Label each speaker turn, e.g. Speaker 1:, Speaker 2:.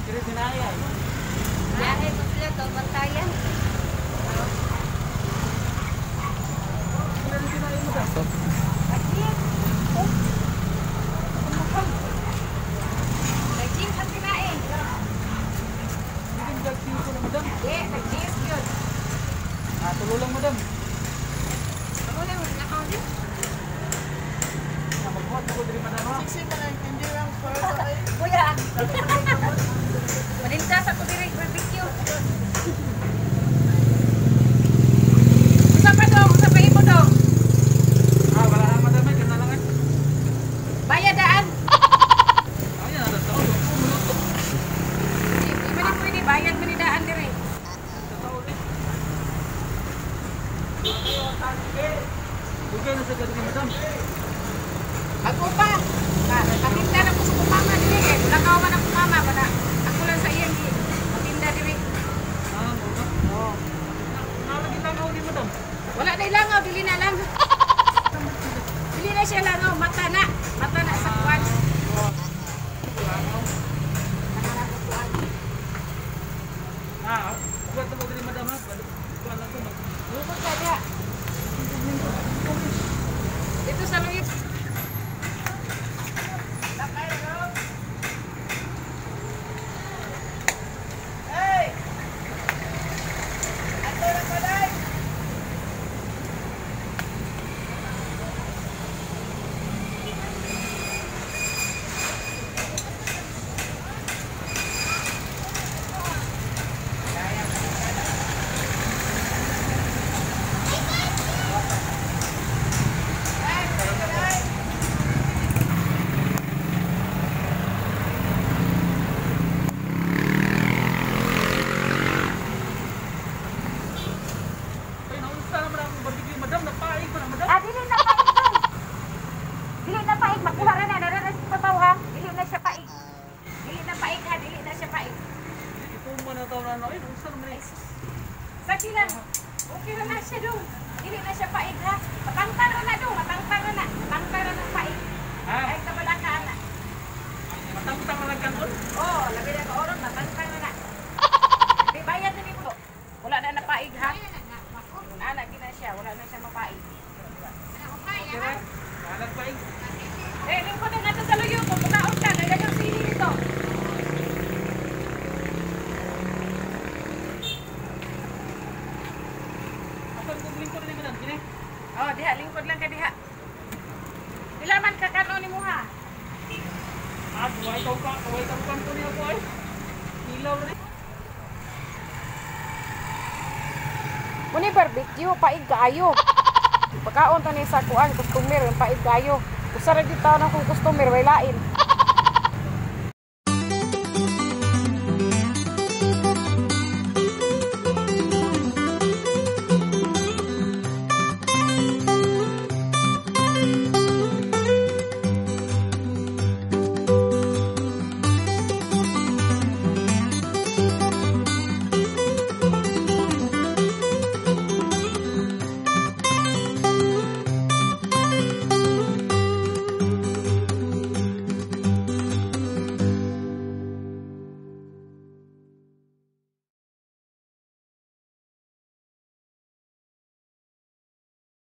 Speaker 1: Kiri sinaya.
Speaker 2: Biyahe ko sila to, bantayan.
Speaker 1: Kiri sinaya mo daw.
Speaker 2: Lagi. Lagi ang kinain.
Speaker 1: Hindi jagsi ko na madam.
Speaker 2: Lagi yun.
Speaker 1: Tulo lang madam.
Speaker 2: Ako lang, nakaw din.
Speaker 1: Magbuhat ko diri madam ha.
Speaker 3: Siksi man ang hindi lang para ay.
Speaker 2: Kuya. Manintas ako direct barbecue. Usa pa dong, usa pa imo dong.
Speaker 1: Wala na madam ay kana lang ay.
Speaker 2: Bayadaan.
Speaker 1: Ayan na daw. Minuto.
Speaker 2: Di man pwede bayad manidaan dire.
Speaker 1: Bugay na sa gabi madam.
Speaker 2: Ako pa. Katinda na ko sa kumama dire. Wala ka man ang kumama para ako lang sa iyang katinda dire.
Speaker 1: Oo. Nalagi lang ako ni madam.
Speaker 2: Wala na ilangaw, dili na lang. Dili na siya langaw, mata na. Mata na sa kuwan.
Speaker 1: Buat ako diri madam ha. Kuan lang ko.
Speaker 2: Lukod ka diha. Dito sa Luis.
Speaker 1: Ay naunsa naman ang barbecue madam napaig pa na madam.
Speaker 2: Dili na paig dong. Dili na paig, makuha ra na. Nararas pa tao ha. Dili na siya paig. Dili na paig ha, dili na siya paig.
Speaker 1: Ito mo na taw na ay naunsa naman ay.
Speaker 2: Sa sila, okay na na siya dong. Dili na siya paig ha. Matangtar na dong, matangtar na. Matangtar na ng paig. Ay, kabalaka na.
Speaker 1: Matang-tang lang kanon.
Speaker 2: Oh, labi na ka oron, matangtar na. Di bayad na nito. Wala na napaig ha. Wala na siya, wala na siya mapaig.
Speaker 1: Kira. Alag paig.
Speaker 2: Lingkod na nato sa luyo ko, bukaon ka, ganyan yung sili nito.
Speaker 1: Asan ko lingkod ni madam kini?
Speaker 2: Oh, diha, lingkod lang ka diha. Pila man ka kanon ni mo ha?
Speaker 1: Kaway taw kan ko niya ko ay. Ilaw rin.
Speaker 2: Muni barbecue, paig kaayo. Pagkaon to ni sa kuan, customer, paig kaayo. Usa ra gyud taon ako customer, way lain.